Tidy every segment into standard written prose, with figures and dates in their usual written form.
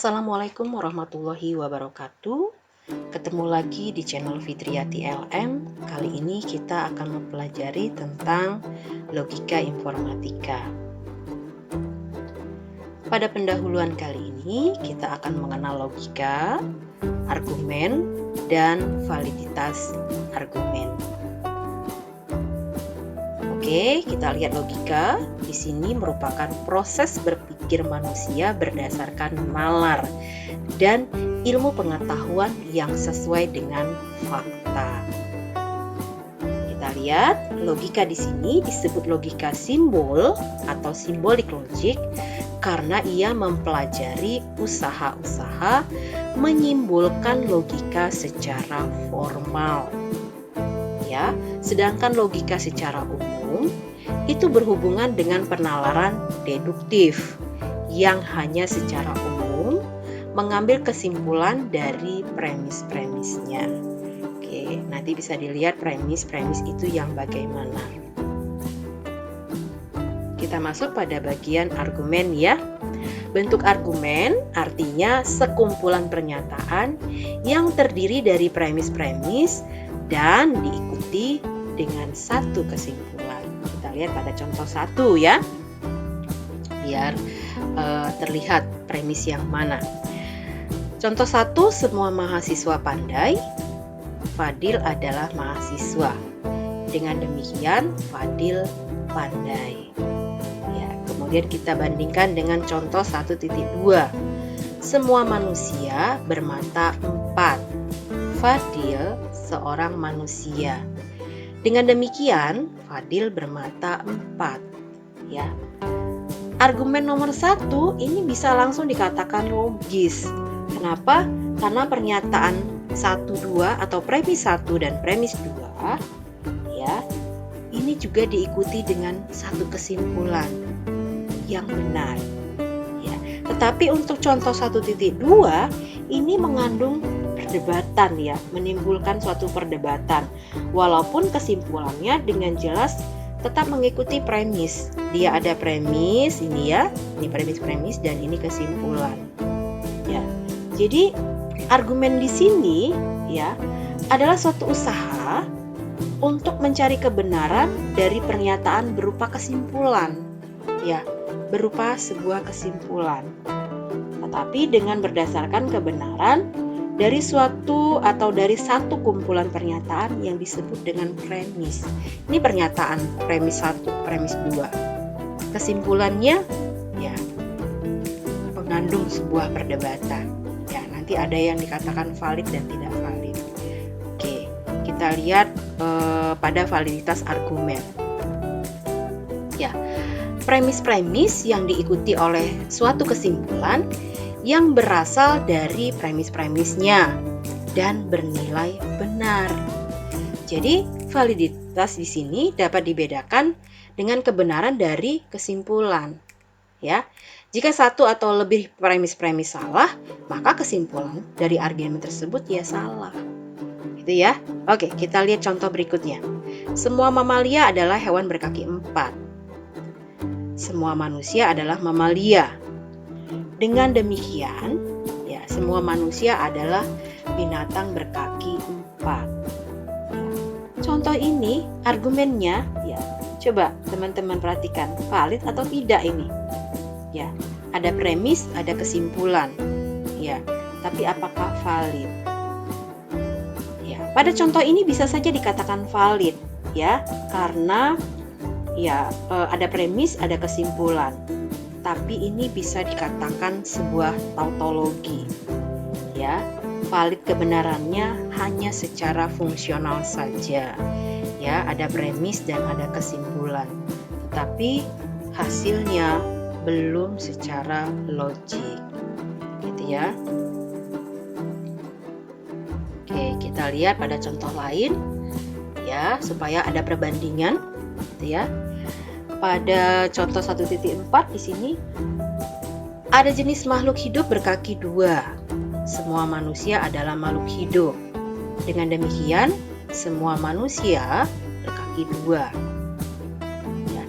Assalamualaikum warahmatullahi wabarakatuh. Ketemu lagi di channel Fitriati LM. Kali ini kita akan mempelajari tentang logika informatika. Pada pendahuluan kali ini kita akan mengenal logika, argumen, dan validitas argumen. Oke, kita lihat logika. Di sini merupakan proses berpikir manusia berdasarkan nalar dan ilmu pengetahuan yang sesuai dengan fakta. Kita lihat logika di sini disebut logika simbol atau symbolic logic karena ia mempelajari usaha-usaha menyimbolkan logika secara formal. Ya, sedangkan logika secara umum itu berhubungan dengan penalaran deduktif yang hanya secara umum mengambil kesimpulan dari premis-premisnya. Oke, nanti bisa dilihat premis-premis itu yang bagaimana. Kita masuk pada bagian argumen ya. Bentuk argumen artinya sekumpulan pernyataan yang terdiri dari premis-premis dan diikuti dengan satu kesimpulan. Kita lihat pada contoh 1 ya, biar terlihat premis yang mana. Contoh 1, semua mahasiswa pandai, Fadil adalah mahasiswa. Dengan demikian Fadil pandai. Ya, kemudian kita bandingkan dengan contoh 1.2. Semua manusia bermata 4. Fadil seorang manusia. Dengan demikian, Fadil bermata 4. Ya. Argumen nomor 1 ini bisa langsung dikatakan logis. Kenapa? Karena pernyataan 1, 2 atau premis 1 dan premis 2 ya, ini juga diikuti dengan satu kesimpulan yang benar. Ya. Tetapi untuk contoh 1.2 ini mengandung perdebatan ya, menimbulkan suatu perdebatan. Walaupun kesimpulannya dengan jelas tetap mengikuti premis. Dia ada premis ini ya, ini premis-premis dan ini kesimpulan. Ya. Jadi argumen di sini ya adalah suatu usaha untuk mencari kebenaran dari pernyataan berupa kesimpulan. Ya, berupa sebuah kesimpulan. Tetapi dengan berdasarkan kebenaran dari suatu atau dari satu kumpulan pernyataan yang disebut dengan premis. Ini pernyataan premis 1, premis 2. Kesimpulannya ya mengandung sebuah perdebatan. Ya, nanti ada yang dikatakan valid dan tidak valid. Oke, kita lihat pada validitas argumen. Ya, premis-premis yang diikuti oleh suatu kesimpulan yang berasal dari premis-premisnya dan bernilai benar. Jadi, validitas di sini dapat dibedakan dengan kebenaran dari kesimpulan. Ya. Jika satu atau lebih premis-premis salah, maka kesimpulan dari argumen tersebut ya salah. Gitu ya. Oke, kita lihat contoh berikutnya. Semua mamalia adalah hewan berkaki 4. Semua manusia adalah mamalia. Dengan demikian, ya semua manusia adalah binatang berkaki 4. Contoh ini argumennya, ya coba teman-teman perhatikan valid atau tidak ini. Ya, ada premis, ada kesimpulan. Ya, tapi apakah valid? Ya, pada contoh ini bisa saja dikatakan valid, ya, karena ya ada premis, ada kesimpulan. Tapi ini bisa dikatakan sebuah tautologi. Ya, valid kebenarannya hanya secara fungsional saja. Ya, ada premis dan ada kesimpulan. Tetapi hasilnya belum secara logik. Gitu ya. Oke, kita lihat pada contoh lain ya, supaya ada perbandingan, gitu ya. Pada contoh 1.4 di sini ada jenis makhluk hidup berkaki 2. Semua manusia adalah makhluk hidup. Dengan demikian, semua manusia berkaki 2. Ya.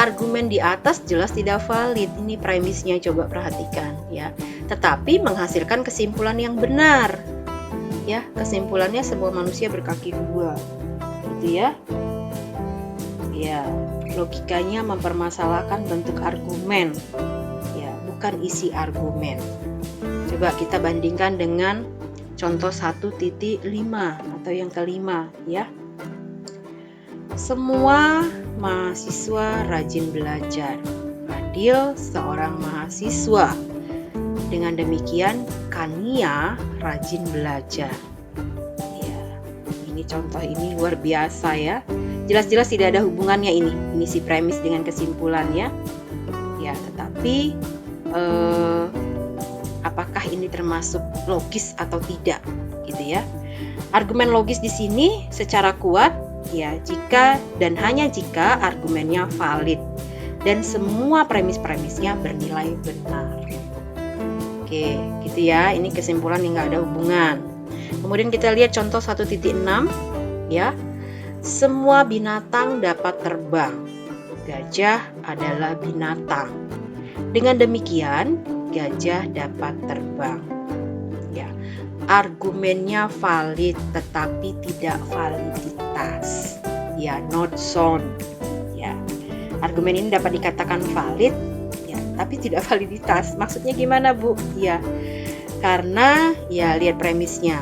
Argumen di atas jelas tidak valid. Ini premisnya, coba perhatikan ya. tetapi menghasilkan kesimpulan yang benar. Ya, kesimpulannya semua manusia berkaki dua. Gitu ya. Ya, logikanya mempermasalahkan bentuk argumen. Ya, bukan isi argumen. Coba kita bandingkan dengan contoh 1.5 atau yang kelima ya. Semua mahasiswa rajin belajar. Fadil seorang mahasiswa. Dengan demikian Kania rajin belajar. Ya, ini contoh ini luar biasa ya. Jelas-jelas tidak ada hubungannya ini si premis dengan kesimpulannya. Ya, tetapi apakah ini termasuk logis atau tidak, gitu ya? Argumen logis di sini secara kuat, ya jika dan hanya jika argumennya valid dan semua premis-premisnya bernilai benar. Oke, gitu ya. Ini kesimpulan yang nggak ada hubungan. Kemudian kita lihat contoh 1.6 ya. Semua binatang dapat terbang. Gajah adalah binatang. Dengan demikian, gajah dapat terbang. Ya, argumennya valid tetapi tidak validitas. Ya, not sound. Ya, argumen ini dapat dikatakan valid, ya, tapi tidak validitas. Maksudnya gimana, Bu? Ya, karena ya lihat premisnya.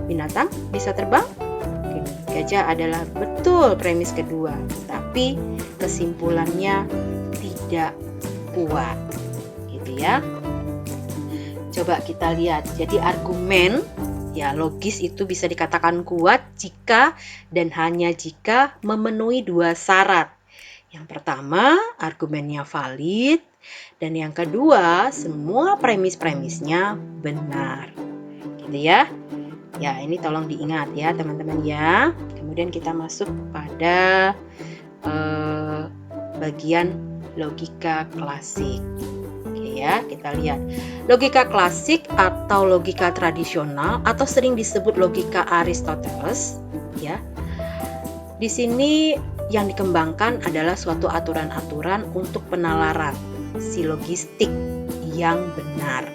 Binatang bisa terbang? Gajah adalah betul premis kedua, tapi kesimpulannya tidak kuat, gitu ya. Coba kita lihat. Jadi argumen ya logis itu bisa dikatakan kuat jika dan hanya jika memenuhi dua syarat. Yang pertama, argumennya valid, dan yang kedua, semua premis-premisnya benar. Gitu ya. Ya, ini tolong diingat ya teman-teman ya. Kemudian kita masuk pada bagian logika klasik. Oke ya, kita lihat. Logika klasik atau logika tradisional atau sering disebut logika Aristoteles ya. Di sini yang dikembangkan adalah suatu aturan-aturan untuk penalaran silogistik yang benar.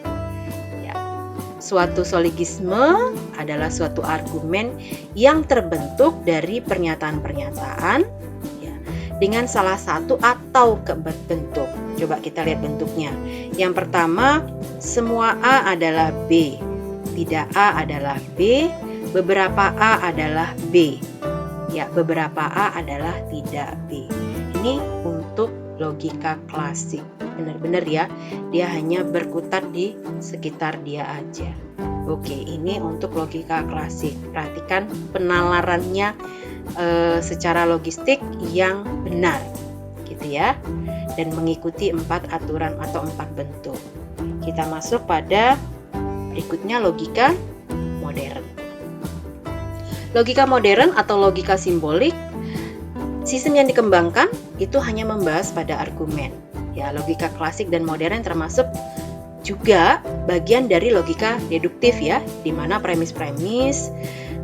Suatu sologisme adalah suatu argumen yang terbentuk dari pernyataan-pernyataan ya, dengan salah satu atau bentuk. Coba kita lihat bentuknya. Yang pertama, semua A adalah B, tidak A adalah B, beberapa A adalah B. Ya, beberapa A adalah tidak B. Ini untuk logika klasik. Benar-benar ya, dia hanya berkutat di sekitar dia aja. Oke, ini untuk logika klasik. Perhatikan penalarannya secara logistik yang benar, gitu ya, dan mengikuti 4 aturan atau 4 bentuk. Kita masuk pada berikutnya logika modern. Logika modern atau logika simbolik, sistem yang dikembangkan itu hanya membahas pada argumen. Ya, logika klasik dan modern termasuk juga bagian dari logika deduktif ya, di mana premis-premis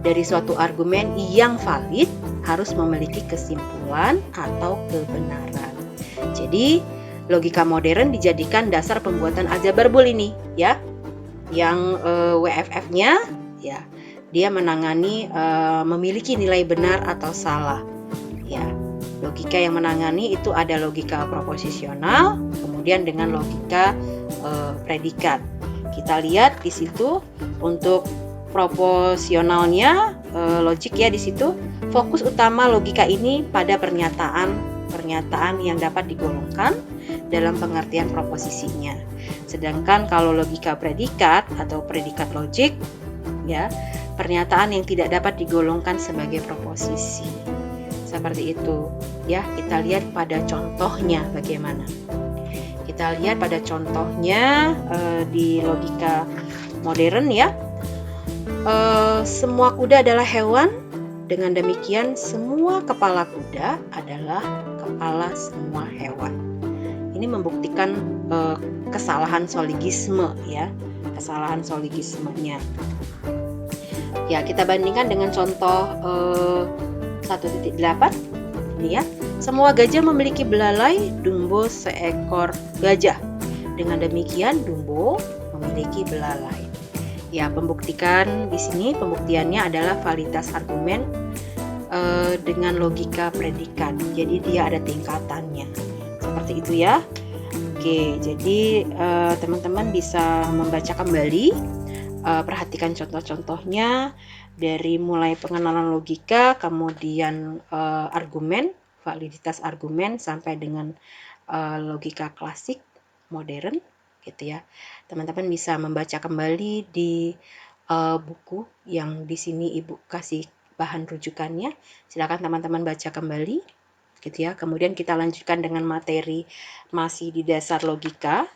dari suatu argumen yang valid harus memiliki kesimpulan atau kebenaran. Jadi, logika modern dijadikan dasar pembuatan aljabar Boole ini ya. Yang WFF-nya ya, dia menangani memiliki nilai benar atau salah. Ya. Logika yang menangani itu ada logika proposisional, kemudian dengan logika predikat. Kita lihat di situ untuk proporsionalnya logik ya, di situ fokus utama logika ini pada pernyataan yang dapat digolongkan dalam pengertian proposisinya. Sedangkan kalau logika predikat atau predikat logik ya, pernyataan yang tidak dapat digolongkan sebagai proposisi. Seperti itu ya. Kita lihat pada contohnya bagaimana. Kita lihat pada contohnya di logika modern ya. Semua kuda adalah hewan. Dengan demikian semua kepala kuda adalah kepala semua hewan. Ini membuktikan kesalahan sologisme ya. Kesalahan sologismenya. Ya, kita bandingkan dengan contoh 1.8 ini ya. Semua gajah memiliki belalai, Dumbo seekor gajah. Dengan demikian Dumbo memiliki belalai. Ya, pembuktikan di sini pembuktiannya adalah validitas argumen dengan logika predikat. Jadi dia ada tingkatannya. Seperti itu ya. Oke, jadi teman-teman bisa membaca kembali, perhatikan contoh-contohnya dari mulai pengenalan logika, kemudian argumen, validitas argumen sampai dengan logika klasik modern gitu ya. Teman-teman bisa membaca kembali di buku yang di sini Ibu kasih bahan rujukannya. Silakan teman-teman baca kembali gitu ya. Kemudian kita lanjutkan dengan materi masih di dasar logika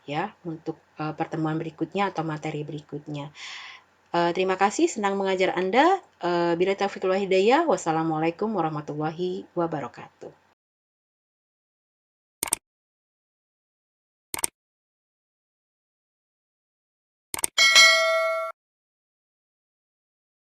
ya untuk pertemuan berikutnya atau materi berikutnya. Terima kasih, senang mengajar Anda. Bila taufiq wal hidayah, wassalamualaikum warahmatullahi wabarakatuh.